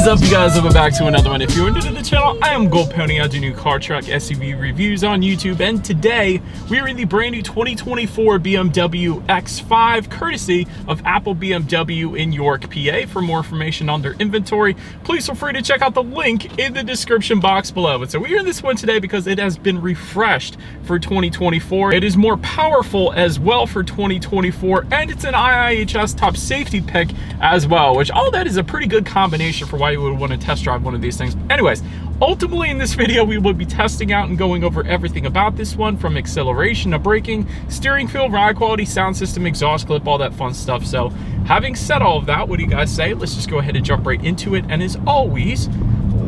is up, you guys? Welcome back to another one. If you're new to the channel, I am Gold Pony. I do new car, truck, SUV reviews on YouTube, and today we are in the brand new 2024 BMW X5 courtesy of Apple BMW in York, PA. For more information on their inventory, please feel free to check out the link in the description box below. But so we are in this one today because it has been refreshed for 2024. It is more powerful as well for 2024, and it's an IIHS top safety pick as well, which all that is a pretty good combination for why you would want to test drive one of these things. Anyways, ultimately in this video we will be testing out and going over everything about this one, from acceleration to braking, steering feel, ride quality, sound system, exhaust clip, all that fun stuff. So having said all of that, what do you guys say? Let's just go ahead and jump right into it. And as always,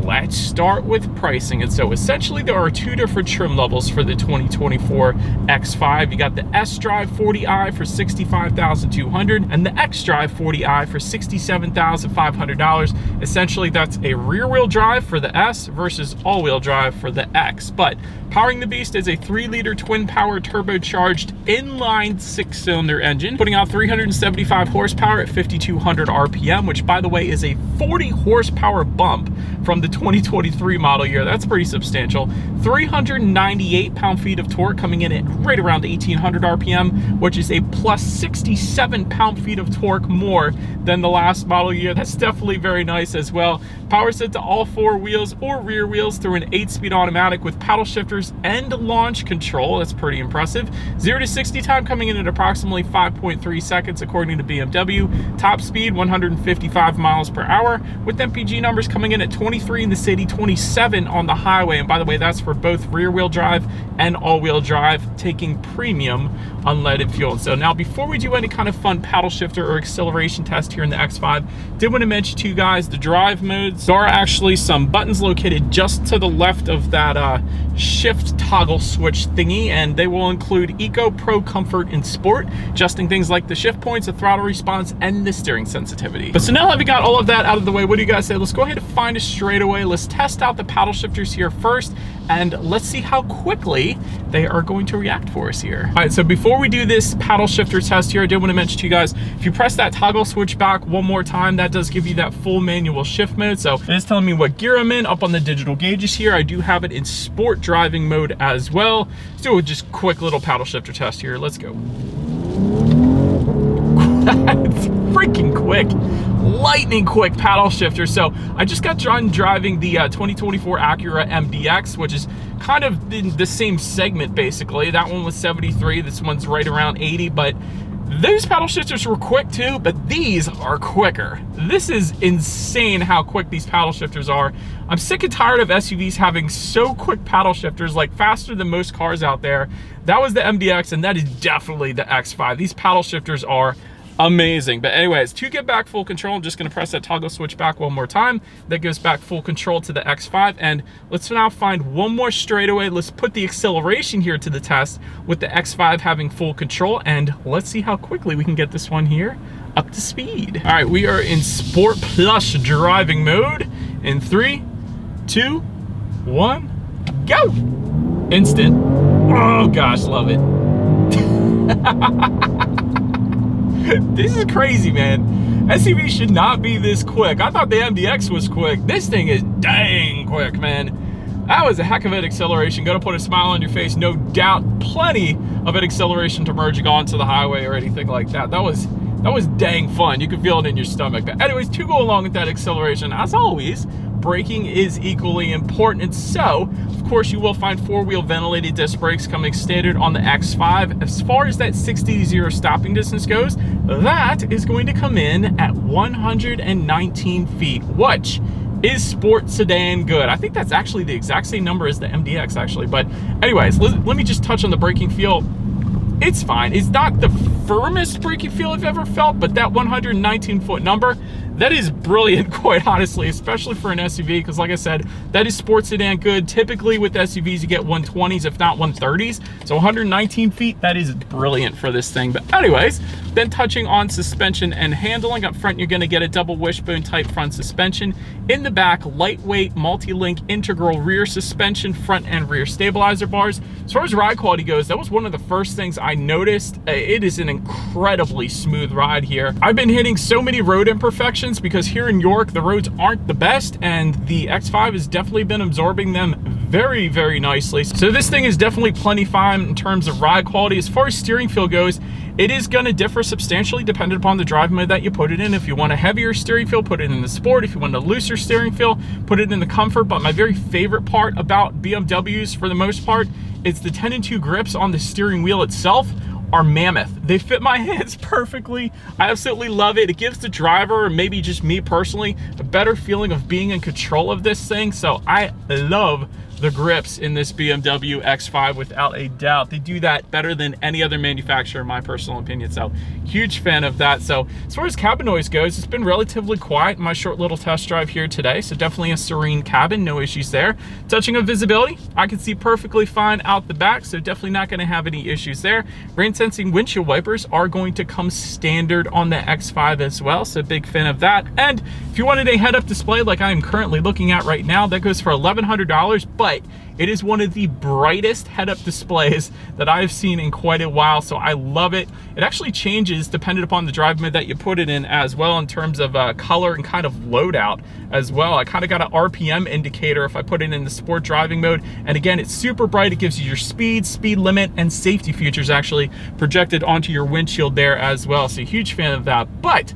let's start with pricing. And so essentially there are two different trim levels for the 2024 X5. You got the S-Drive 40i for $65,200 and the X-Drive 40i for $67,500. Essentially that's a rear-wheel drive for the S versus all-wheel drive for the X. But powering the beast is a 3-liter twin-power turbocharged inline 6-cylinder engine, putting out 375 horsepower at 5,200 RPM, which by the way is a 40 horsepower bump from the 2023 model year. That's pretty substantial. 398 pound-feet of torque, coming in at right around 1,800 RPM, which is a plus 67 pound-feet of torque more than the last model year. That's definitely very nice as well. Power set to all 4 wheels or rear wheels through an 8-speed automatic with paddle shifters and launch control. That's pretty impressive. 0 to 60 time coming in at approximately 5.3 seconds according to BMW. Top speed 155 miles per hour, with MPG numbers coming in at 23 in the city, 27 on the highway. And by the way, that's for both rear-wheel drive and all-wheel drive, taking premium unleaded fuel. So now, before we do any kind of fun paddle shifter or acceleration test here in the X5, did want to mention to you guys the drive modes. There are actually some buttons located just to the left of that shift toggle switch thingy, and they will include Eco, Pro, Comfort, and Sport, adjusting things like the shift points, the throttle response, and the steering sensitivity. But so now that we got all of that out of the way, what do you guys say? Let's go ahead and find a straightaway. Let's test out the paddle shifters here first, and let's see how quickly they are going to react for us here. All right, so before we do this paddle shifter test here, I did want to mention to you guys, if you press that toggle switch back one more time, that does give you that full manual shift mode. So it is telling me what gear I'm in up on the digital gauges here. I do have it in sport driving mode as well. Let's do a just quick little paddle shifter test here. Let's go. It's freaking quick, lightning quick paddle shifter. So I just got done driving the 2024 Acura MDX, which is kind of in the same segment basically. That one was 73, this one's right around 80, but those paddle shifters were quick too, but these are quicker. This is insane how quick these paddle shifters are. I'm sick and tired of SUVs having so quick paddle shifters, like faster than most cars out there. That was the MDX, and that is definitely the X5. These paddle shifters are amazing. But anyways, to get back full control, I'm just going to press that toggle switch back one more time. That gives back full control to the X5. And let's now find one more straightaway. Let's put the acceleration here to the test with the X5 having full control, and let's see how quickly we can get this one here up to speed. All right, we are in Sport Plus driving mode in 3, 2, 1, go. Instant. Oh gosh, love it. This is crazy, man. SUV should not be this quick. I thought the MDX was quick. This thing is dang quick, man. That was a heck of an acceleration. Gonna put a smile on your face, no doubt. Plenty of an acceleration to merging onto the highway or anything like that. That was dang fun. You could feel it in your stomach. But anyways, to go along with that acceleration, as always, braking is equally important. And so, of course, you will find 4-wheel ventilated disc brakes coming standard on the X5. As far as that 60 to 0 stopping distance goes, that is going to come in at 119 feet, which is sport sedan good. I think that's actually the exact same number as the MDX actually. But anyways, let me just touch on the braking feel. It's fine. It's not the firmest braking feel I've ever felt, but that 119-foot number, that is brilliant, quite honestly, especially for an SUV, because like I said, that is sports sedan good. Typically with SUVs, you get 120s, if not 130s. So 119 feet, that is brilliant for this thing. But anyways, then touching on suspension and handling. Up front, you're gonna get a double wishbone type front suspension. In the back, lightweight, multi-link, integral rear suspension, front and rear stabilizer bars. As far as ride quality goes, that was one of the first things I noticed. It is an incredibly smooth ride here. I've been hitting so many road imperfections because here in York, the roads aren't the best, and the X5 has definitely been absorbing them very, very nicely. So this thing is definitely plenty fine in terms of ride quality. As far as steering feel goes, it is going to differ substantially depending upon the drive mode that you put it in. If you want a heavier steering feel, put it in the sport. If you want a looser steering feel, put it in the comfort. But my very favorite part about BMWs, for the most part, is the 10-2 grips on the steering wheel itself are mammoth. They fit my hands perfectly. I absolutely love it. It gives the driver, or maybe just me personally, a better feeling of being in control of this thing. So I love the grips in this BMW X5 without a doubt. They do that better than any other manufacturer in my personal opinion. So huge fan of that. So as far as cabin noise goes, it's been relatively quiet in my short little test drive here today. So definitely a serene cabin, no issues there. Touching on visibility, I can see perfectly fine out the back. So definitely not going to have any issues there. Rain sensing windshield wipers are going to come standard on the X5 as well. So big fan of that. And if you wanted a head-up display like I am currently looking at right now, that goes for $1,100, but it is one of the brightest head-up displays that I've seen in quite a while, so I love it. It actually changes depending upon the drive mode that you put it in as well, in terms of color and kind of loadout as well. I kind of got an RPM indicator if I put it in the sport driving mode, and again, it's super bright. It gives you your speed limit, and safety features actually projected onto your windshield there as well, so huge fan of that. But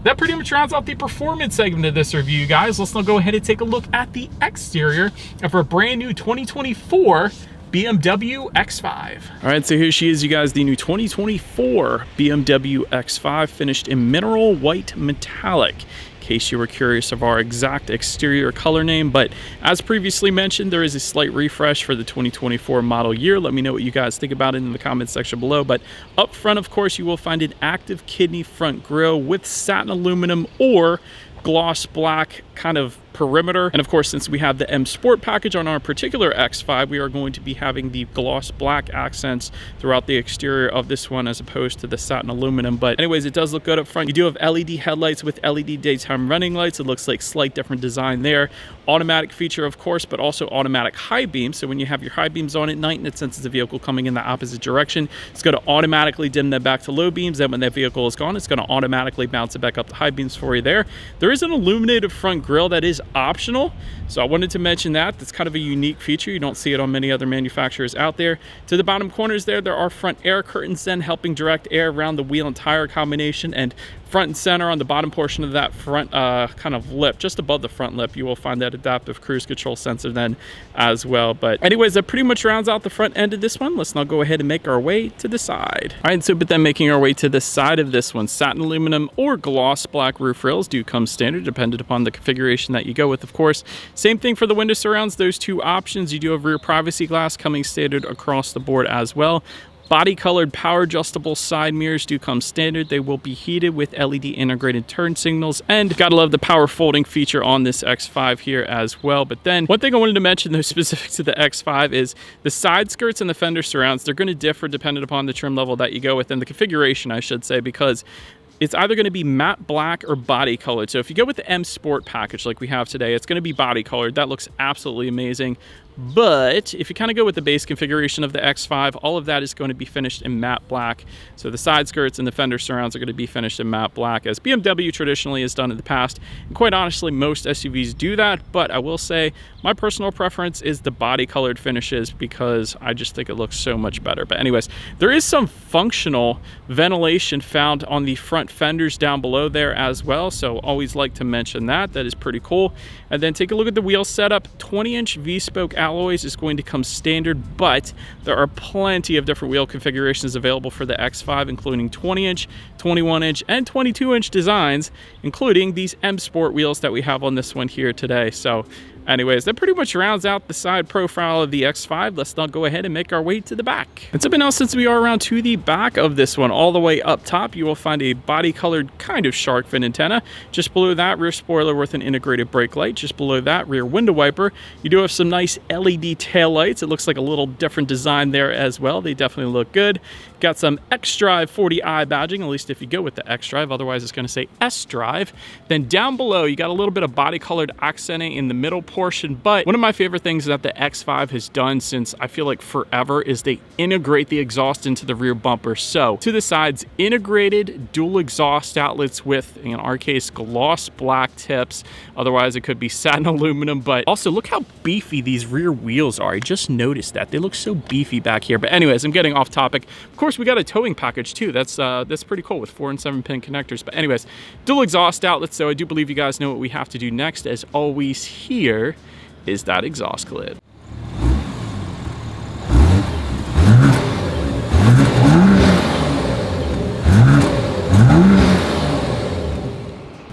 that pretty much rounds out the performance segment of this review, guys. Let's now go ahead and take a look at the exterior of our brand new 2024 BMW X5. All right, so here she is, you guys, the new 2024 BMW X5, finished in mineral white metallic. In case you were curious of our exact exterior color name, but as previously mentioned, there is a slight refresh for the 2024 model year. Let me know what you guys think about it in the comments section below. But up front, of course, you will find an active kidney front grille with satin aluminum or gloss black kind of perimeter. And of course, since we have the M Sport package on our particular X5, we are going to be having the gloss black accents throughout the exterior of this one as opposed to the satin aluminum. But anyways, it does look good up front. You do have LED headlights with LED daytime running lights. It looks like slight different design there. Automatic feature, of course, but also automatic high beams. So when you have your high beams on at night and it senses a vehicle coming in the opposite direction, it's going to automatically dim them back to low beams. Then when that vehicle is gone, it's going to automatically bounce it back up to high beams for you there. There is an illuminated front grille that is optional, so I wanted to mention that. That's kind of a unique feature. You don't see it on many other manufacturers out there. To the bottom corners there are front air curtains then helping direct air around the wheel and tire combination, and front and center on the bottom portion of that front kind of lip, just above the front lip, you will find that adaptive cruise control sensor then as well. But anyways, that pretty much rounds out the front end of this one. Let's now go ahead and make our way to the side. All right, so but then making our way to the side of this one, satin aluminum or gloss black roof rails do come standard dependent upon the configuration that you go with, of course. Same thing for the window surrounds, those two options. You do have rear privacy glass coming standard across the board as well. Body colored power adjustable side mirrors do come standard. They will be heated with LED integrated turn signals, and gotta love the power folding feature on this X5 here as well. But then one thing I wanted to mention though specific to the X5 is the side skirts and the fender surrounds. They're going to differ depending upon the trim level that you go with, and the configuration I should say, because it's either going to be matte black or body colored. So if you go with the M Sport package like we have today, it's going to be body colored. That looks absolutely amazing. But if you kind of go with the base configuration of the X5, all of that is going to be finished in matte black. So the side skirts and the fender surrounds are going to be finished in matte black, as BMW traditionally has done in the past. And quite honestly, most SUVs do that, but I will say my personal preference is the body colored finishes because I just think it looks so much better. But anyways, there is some functional ventilation found on the front fenders down below there as well. So always like to mention that. That is pretty cool. And then take a look at the wheel setup. 20-inch V-spoke alloys is going to come standard, but there are plenty of different wheel configurations available for the X5, including 20-inch, 21-inch, and 22-inch designs, including these M Sport wheels that we have on this one here today. So anyways, that pretty much rounds out the side profile of the X5. Let's now go ahead and make our way to the back. And so now, since we are around to the back of this one, all the way up top, you will find a body-colored kind of shark fin antenna. Just below that, rear spoiler with an integrated brake light. Just below that, rear window wiper. You do have some nice LED tail lights. It looks like a little different design there as well. They definitely look good. Got some X-Drive 40i badging, at least if you go with the X-Drive. Otherwise, it's going to say S-Drive. Then down below, you got a little bit of body-colored accenting in the middle portion portion, but one of my favorite things that the X5 has done since I feel like forever is they integrate the exhaust into the rear bumper. So to the sides, integrated dual exhaust outlets with, in our case, gloss black tips. Otherwise it could be satin aluminum, but also look how beefy these rear wheels are. I just noticed that they look so beefy back here. But anyways, I'm getting off topic. Of course, we got a towing package too. That's pretty cool with 4 and 7 pin connectors. But anyways, dual exhaust outlets. So I do believe you guys know what we have to do next. As always, here is that exhaust clip.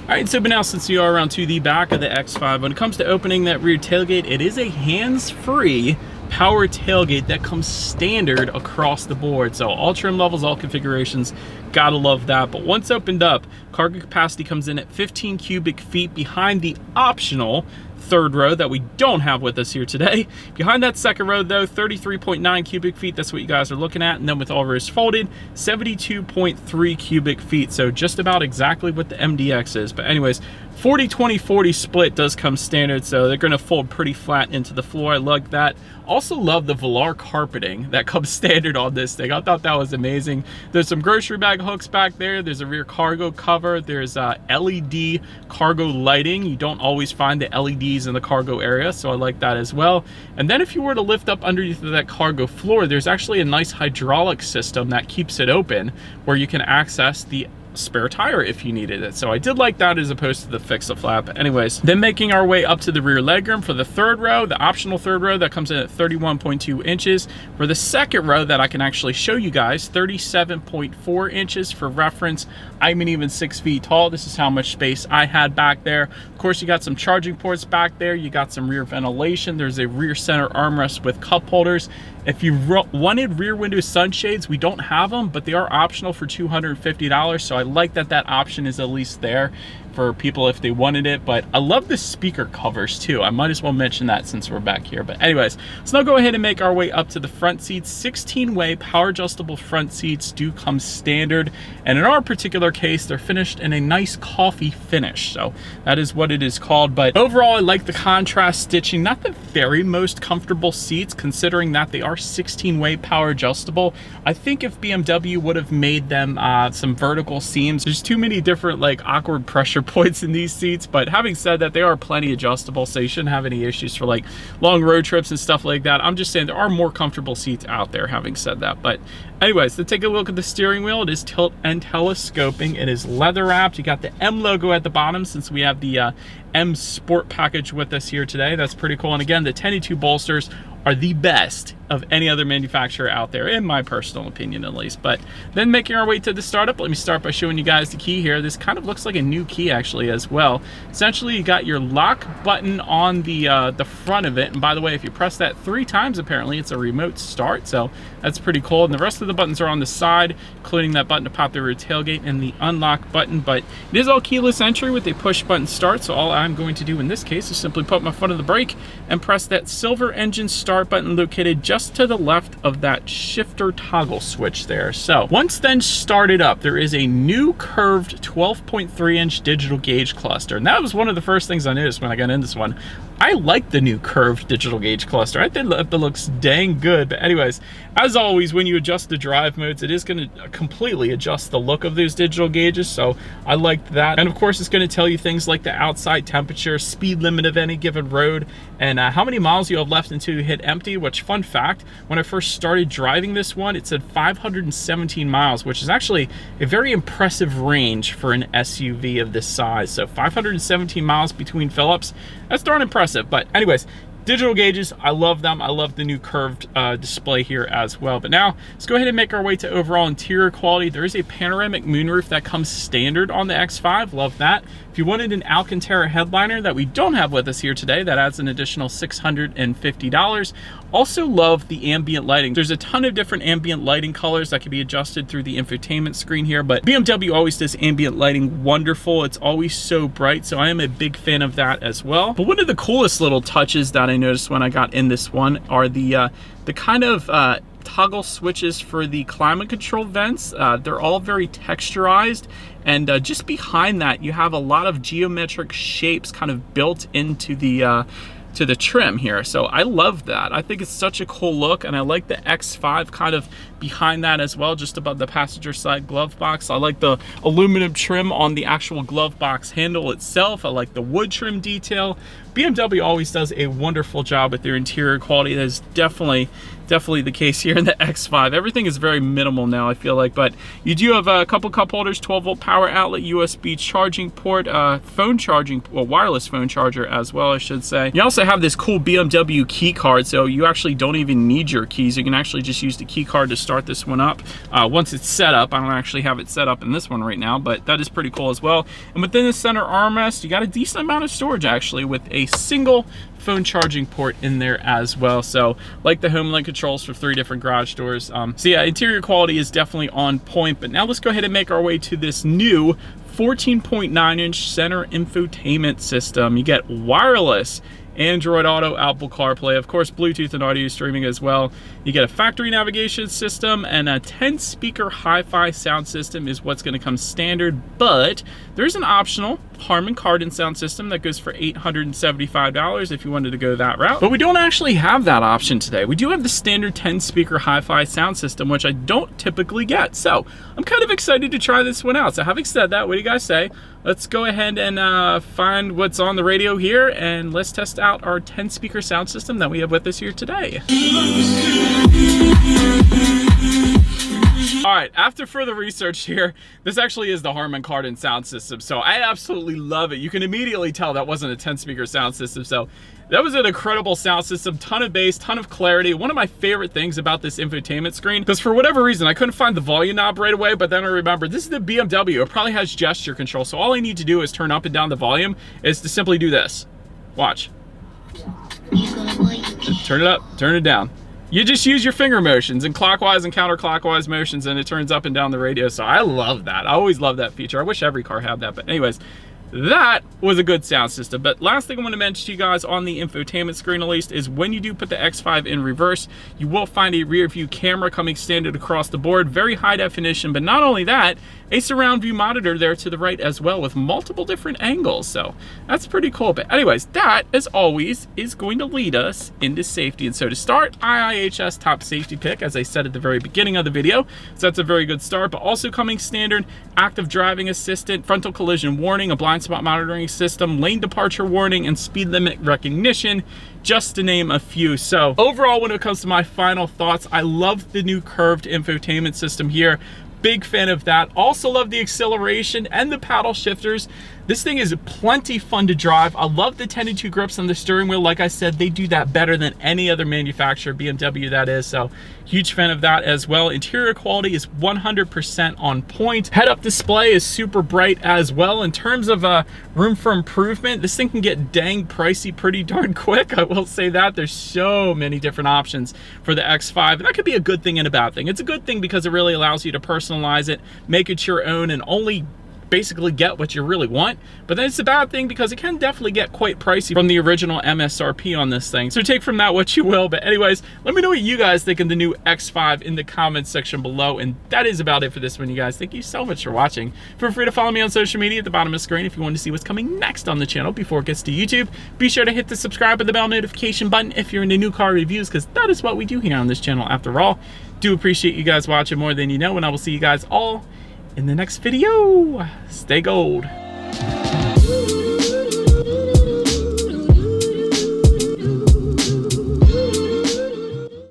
All right, so but now since we are around to the back of the X5, when it comes to opening that rear tailgate, it is a hands-free power tailgate that comes standard across the board. So all trim levels, all configurations, gotta love that. But once opened up, cargo capacity comes in at 15 cubic feet behind the optional third row that we don't have with us here today. Behind that second row though, 33.9 cubic feet, that's what you guys are looking at. And then with all rows folded, 72.3 cubic feet. So just about exactly what the MDX is. But anyways, 40-20-40 split does come standard, so they're gonna fold pretty flat into the floor. I like that. Also love the velour carpeting that comes standard on this thing. I thought that was amazing. There's some grocery bag hooks back there. There's a rear cargo cover. There's LED cargo lighting. You don't always find the LEDs in the cargo area, so I like that as well. And then if you were to lift up underneath of that cargo floor, there's actually a nice hydraulic system that keeps it open where you can access the spare tire if you needed it. So I did like that as opposed to the fix-a-flap. Anyways, then making our way up to the rear legroom for the third row, the optional third row that comes in at 31.2 inches. For the second row that I can actually show you guys, 37.4 inches for reference. I'm an even 6 feet tall. This is how much space I had back there. Of course, you got some charging ports back there. You got some rear ventilation. There's a rear center armrest with cup holders. If you wanted rear window sunshades, we don't have them, but they are optional for $250. So I like that that option is at least there for people if they wanted it. But I love the speaker covers too. I might as well mention that since we're back here. But anyways, let's now go ahead and make our way up to the front seats. 16-way power adjustable front seats do come standard. And in our particular case, they're finished in a nice coffee finish. So that is what it is called. But overall, I like the contrast stitching. Not the very most comfortable seats, considering that they are 16-way power adjustable. I think if BMW would have made them some vertical seams, there's too many different like awkward pressure points in these seats. But having said that, they are plenty adjustable, so you shouldn't have any issues for like long road trips and stuff like that. I'm just saying there are more comfortable seats out there, having said that. But anyways, let's take a look at the steering wheel. It is tilt and telescoping. It is leather wrapped. You got the M logo at the bottom since we have the M Sport package with us here today. That's pretty cool. And again, the 10E2 bolsters are the best of any other manufacturer out there, in my personal opinion at least. But then making our way to the startup, let me start by showing you guys the key here. This kind of looks like a new key actually as well. Essentially, you got your lock button on the front of it. And by the way, if you press that 3 times, apparently it's a remote start. So that's pretty cool. And the rest of the buttons are on the side, including that button to pop the rear tailgate and the unlock button. But it is all keyless entry with a push button start. So all I'm going to do in this case is simply put my foot on the brake and press that silver engine start button located just to the left of that shifter toggle switch there. So once then started up, there is a new curved 12.3-inch digital gauge cluster. And that was one of the first things I noticed when I got in this one. I like the new curved digital gauge cluster. I think that looks dang good. But anyways, as always, when you adjust the drive modes, it is going to completely adjust the look of those digital gauges. So I liked that. And of course, it's going to tell you things like the outside temperature, speed limit of any given road, and how many miles you have left until you hit empty. Which, fun fact, when I first started driving this one, it said 517 miles, which is actually a very impressive range for an SUV of this size. So 517 miles between fill-ups, that's darn impressive. But anyways, digital gauges, I love them. I love the new curved display here as well. But now let's go ahead and make our way to overall interior quality. There is a panoramic moonroof that comes standard on the X5. Love that. If you wanted an Alcantara headliner that we don't have with us here today, that adds an additional $650. Also love the ambient lighting. There's a ton of different ambient lighting colors that can be adjusted through the infotainment screen here, but BMW always does ambient lighting wonderful. It's always so bright, so I am a big fan of that as well. But one of the coolest little touches that I noticed when I got in this one are the kind of toggle switches for the climate control vents. They're all very texturized, and just behind that you have a lot of geometric shapes kind of built into the to the trim here. So I love that. I think it's such a cool look, and I like the X5 kind of behind that as well, just above the passenger side glove box. I like the aluminum trim on the actual glove box handle itself. I like the wood trim detail. BMW always does a wonderful job with their interior quality. That is definitely the case here in the X5. Everything is very minimal now, I feel like, but you do have a couple cup holders, 12-volt power outlet, USB charging port, phone charging, well, wireless phone charger as well, I should say. You also have this cool BMW key card, so you actually don't even need your keys. You can actually just use the key card to start this one up. Once it's set up, I don't actually have it set up in this one right now, but that is pretty cool as well. And within the center armrest, you got a decent amount of storage actually, with a single phone charging port in there as well. So like the home link controls for 3 different garage doors. So yeah, interior quality is definitely on point. But now let's go ahead and make our way to this new 14.9-inch center infotainment system. You get wireless Android Auto, Apple CarPlay, of course Bluetooth and audio streaming as well. You get a factory navigation system, and a 10-speaker hi-fi sound system is what's going to come standard, but there's an optional Harman Kardon sound system that goes for $875 if you wanted to go that route. But we don't actually have that option today. We do have the standard 10-speaker hi-fi sound system, which I don't typically get. So I'm kind of excited to try this one out. So having said that, what do you guys say? Let's go ahead and find what's on the radio here, and let's test out our 10-speaker sound system that we have with us here today. All right, after further research here, this actually is the Harman Kardon sound system, so I absolutely love it. You can immediately tell that wasn't a 10-speaker sound system, so that was an incredible sound system, ton of bass, ton of clarity. One of my favorite things about this infotainment screen, because for whatever reason, I couldn't find the volume knob right away, but then I remembered this is the BMW. It probably has gesture control, so all I need to do is turn up and down the volume, is to simply do this. Watch. Turn it up, turn it down. You just use your finger motions and clockwise and counterclockwise motions, and it turns up and down the radio. So I love that. I always love that feature. I wish every car had that. But anyways, that was a good sound system. But last thing I want to mention to you guys on the infotainment screen at least is when you do put the X5 in reverse, you will find a rear view camera coming standard across the board, very high definition. But not only that, a surround view monitor there to the right as well with multiple different angles. So that's pretty cool. But anyways, that as always is going to lead us into safety. And so to start, IIHS top safety pick, as I said at the very beginning of the video. So that's a very good start, but also coming standard, active driving assistant, frontal collision warning, a blind spot monitoring system, lane departure warning, and speed limit recognition, just to name a few. So overall, when it comes to my final thoughts, I love the new curved infotainment system here. Big fan of that. Also love the acceleration and the paddle shifters. This thing is plenty fun to drive. I love the 10-2 grips on the steering wheel. Like I said, they do that better than any other manufacturer, BMW that is. So huge fan of that as well. Interior quality is 100% on point. Head-up display is super bright as well. In terms of room for improvement, this thing can get dang pricey pretty darn quick. I will say that. There's so many different options for the X5, and that could be a good thing and a bad thing. It's a good thing because it really allows you to personalize it, make it your own, and only basically get what you really want. But then it's a bad thing because it can definitely get quite pricey from the original MSRP on this thing. So take from that what you will. But anyways, let me know what you guys think of the new X5 in the comments section below. And that is about it for this one, you guys. Thank you so much for watching. Feel free to follow me on social media at the bottom of the screen if you want to see what's coming next on the channel before it gets to YouTube. Be sure to hit the subscribe and the bell notification button if you're into new car reviews, because that is what we do here on this channel after all. Do appreciate you guys watching more than you know, and I will see you guys all in the next video. Stay gold.